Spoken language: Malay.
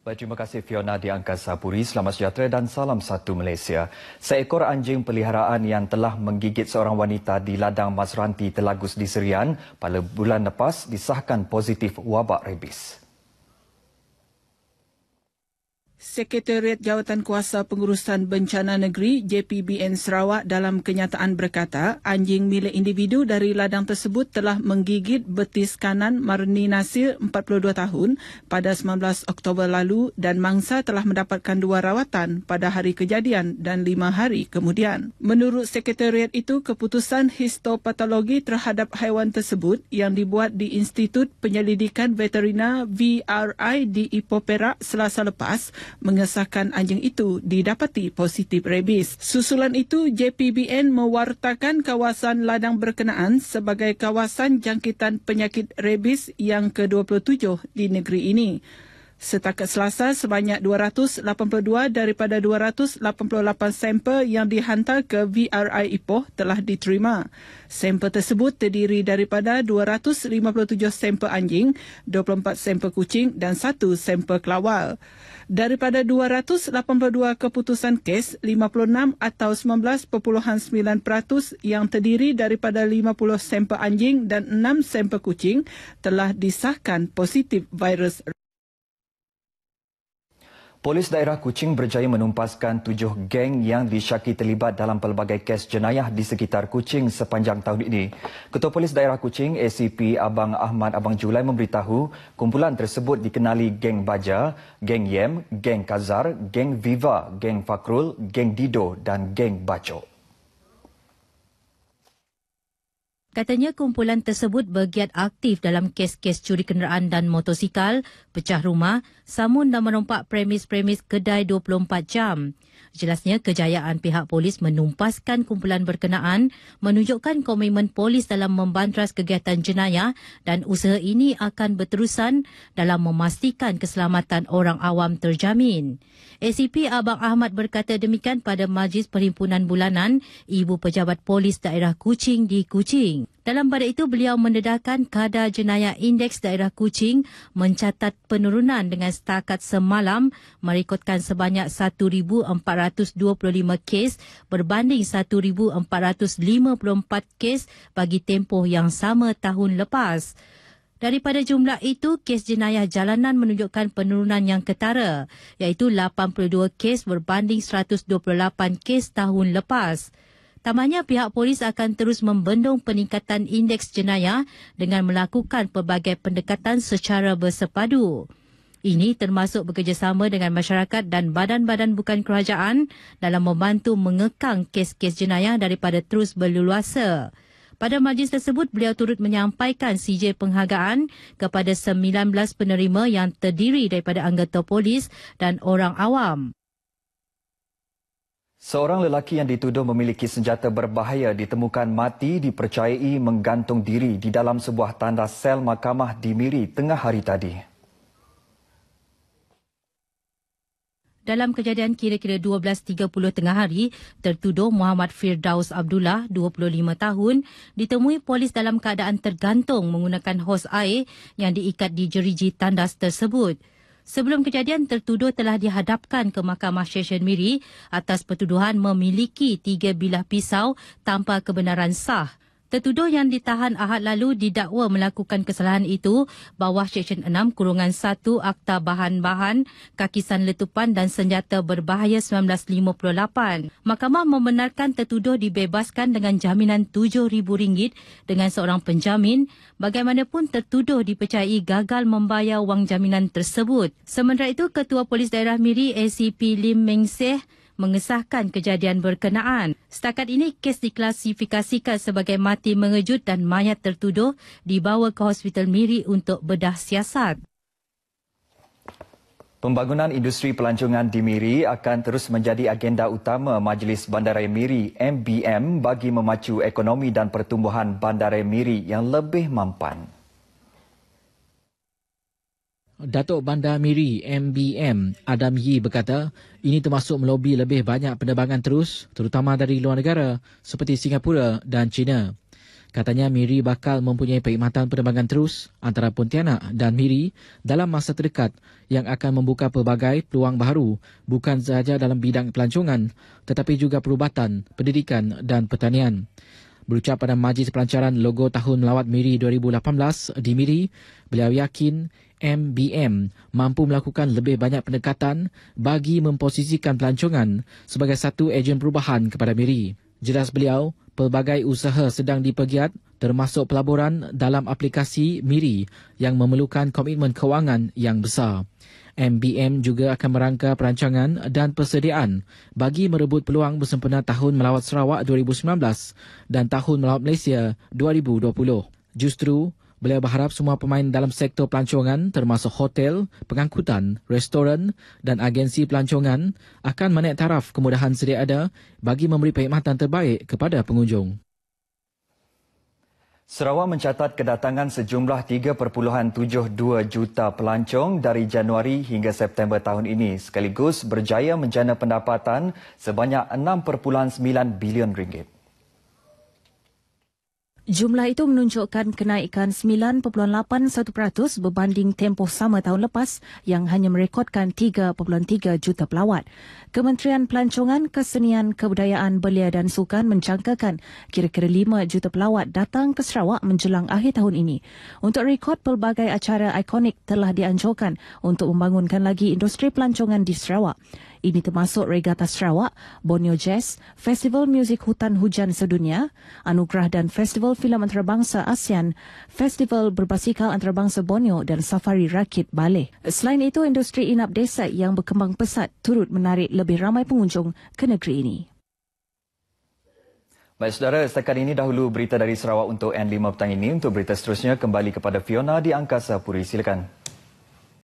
Baik, terima kasih Fiona di Angkasa Puri. Selamat sejahtera dan salam satu Malaysia. Seekor anjing peliharaan yang telah menggigit seorang wanita di ladang Masranti Telagus di Serian pada bulan lepas disahkan positif wabak rebis. Sekretariat Jawatan Kuasa Pengurusan Bencana Negeri JPBN Sarawak dalam kenyataan berkata anjing milik individu dari ladang tersebut telah menggigit betis kanan Marni Nasir 42 tahun pada 19 Oktober lalu dan mangsa telah mendapatkan 2 rawatan pada hari kejadian dan 5 hari kemudian. Menurut sekretariat itu, keputusan histopatologi terhadap haiwan tersebut yang dibuat di Institut Penyelidikan Veterina VRI di Ipoh Perak Selasa lepas mengesahkan anjing itu didapati positif rebis. Susulan itu, JPBN mewartakan kawasan ladang berkenaan sebagai kawasan jangkitan penyakit rebis yang ke-27 di negeri ini. Setakat Selasa, sebanyak 282 daripada 288 sampel yang dihantar ke VRI Ipoh telah diterima. Sampel tersebut terdiri daripada 257 sampel anjing, 24 sampel kucing dan 1 sampel kelawar. Daripada 282 keputusan kes, 56 atau 19.9% yang terdiri daripada 50 sampel anjing dan 6 sampel kucing telah disahkan positif virus. Polis daerah Kuching berjaya menumpaskan 7 geng yang disyaki terlibat dalam pelbagai kes jenayah di sekitar Kuching sepanjang tahun ini. Ketua Polis daerah Kuching, ACP Abang Ahmad Abang Julai memberitahu kumpulan tersebut dikenali geng Baja, geng Yem, geng Kazar, geng Viva, geng Fakrul, geng Dido dan geng Bacok. Katanya kumpulan tersebut bergiat aktif dalam kes-kes curi kenderaan dan motosikal, pecah rumah, samun dan merompak premis-premis kedai 24 jam. Jelasnya kejayaan pihak polis menumpaskan kumpulan berkenaan menunjukkan komitmen polis dalam membantras kegiatan jenayah dan usaha ini akan berterusan dalam memastikan keselamatan orang awam terjamin. ACP Abang Ahmad berkata demikian pada Majlis Perhimpunan Bulanan Ibu Pejabat Polis Daerah Kuching di Kuching. Dalam pada itu, beliau mendedahkan kadar jenayah indeks daerah Kuching mencatat penurunan dengan setakat semalam merekodkan sebanyak 1,425 kes berbanding 1,454 kes bagi tempoh yang sama tahun lepas. Daripada jumlah itu, kes jenayah jalanan menunjukkan penurunan yang ketara, iaitu 82 kes berbanding 128 kes tahun lepas. Tambahnya, pihak polis akan terus membendung peningkatan indeks jenayah dengan melakukan pelbagai pendekatan secara bersepadu. Ini termasuk bekerjasama dengan masyarakat dan badan-badan bukan kerajaan dalam membantu mengekang kes-kes jenayah daripada terus berleluasa. Pada majlis tersebut, beliau turut menyampaikan sijil penghargaan kepada 19 penerima yang terdiri daripada anggota polis dan orang awam. Seorang lelaki yang dituduh memiliki senjata berbahaya ditemukan mati dipercayai menggantung diri di dalam sebuah tandas sel mahkamah di Miri tengah hari tadi. Dalam kejadian kira-kira 12.30 tengah hari, tertuduh Muhammad Firdaus Abdullah, 25 tahun, ditemui polis dalam keadaan tergantung menggunakan hos air yang diikat di jeriji tandas tersebut. Sebelum kejadian, tertuduh telah dihadapkan ke Mahkamah Session Miri atas pertuduhan memiliki 3 bilah pisau tanpa kebenaran sah. Tertuduh yang ditahan Ahad lalu didakwa melakukan kesalahan itu bawah Seksyen 6-1 Akta Bahan-Bahan, Kakisan Letupan dan Senjata Berbahaya 1958. Mahkamah membenarkan tertuduh dibebaskan dengan jaminan RM7,000 dengan seorang penjamin. Bagaimanapun tertuduh dipercayai gagal membayar wang jaminan tersebut. Sementara itu, Ketua Polis Daerah Miri ACP Lim Meng Seh mengesahkan kejadian berkenaan. Setakat ini, kes diklasifikasikan sebagai mati mengejut dan mayat tertuduh dibawa ke Hospital Miri untuk bedah siasat. Pembangunan industri pelancongan di Miri akan terus menjadi agenda utama Majlis Bandaraya Miri MBM bagi memacu ekonomi dan pertumbuhan Bandaraya Miri yang lebih mampan. Datuk Bandar Miri MBM Adam Yi berkata ini termasuk melobi lebih banyak penerbangan terus terutama dari luar negara seperti Singapura dan China. Katanya Miri bakal mempunyai perkhidmatan penerbangan terus antara Pontianak dan Miri dalam masa terdekat yang akan membuka pelbagai peluang baru bukan sahaja dalam bidang pelancongan tetapi juga perubatan, pendidikan dan pertanian. Berucap pada Majlis Pelancaran Logo Tahun Melawat Miri 2018 di Miri, beliau yakin MBM mampu melakukan lebih banyak pendekatan bagi memposisikan pelancongan sebagai satu ejen perubahan kepada Miri. Jelas beliau, pelbagai usaha sedang dipegiat termasuk pelaburan dalam aplikasi Miri yang memerlukan komitmen kewangan yang besar. MBM juga akan merangka perancangan dan persediaan bagi merebut peluang bersempena Tahun Melawat Sarawak 2019 dan Tahun Melawat Malaysia 2020. Justru, beliau berharap semua pemain dalam sektor pelancongan termasuk hotel, pengangkutan, restoran dan agensi pelancongan akan menaik taraf kemudahan sedia ada bagi memberi perkhidmatan terbaik kepada pengunjung. Sarawak mencatat kedatangan sejumlah 3.72 juta pelancong dari Januari hingga September tahun ini sekaligus berjaya menjana pendapatan sebanyak 6.9 bilion ringgit. Jumlah itu menunjukkan kenaikan 9.81% berbanding tempoh sama tahun lepas yang hanya merekodkan 3.3 juta pelawat. Kementerian Pelancongan, Kesenian, Kebudayaan, Belia dan Sukan menjangkakan kira-kira 5 juta pelawat datang ke Sarawak menjelang akhir tahun ini. Untuk rekod, pelbagai acara ikonik telah dianjurkan untuk membangunkan lagi industri pelancongan di Sarawak. Ini termasuk Regatta Sarawak, Borneo Jazz, Festival Muzik Hutan Hujan Sedunia, Anugerah dan Festival Filem Antarabangsa ASEAN, Festival Berbasikal Antarabangsa Borneo dan Safari Rakit Baleh. Selain itu, industri inap desa yang berkembang pesat turut menarik lebih ramai pengunjung ke negeri ini. Baik saudara, setakat ini dahulu berita dari Sarawak untuk N5 petang ini. Untuk berita seterusnya kembali kepada Fiona di Angkasa Puri. Silakan.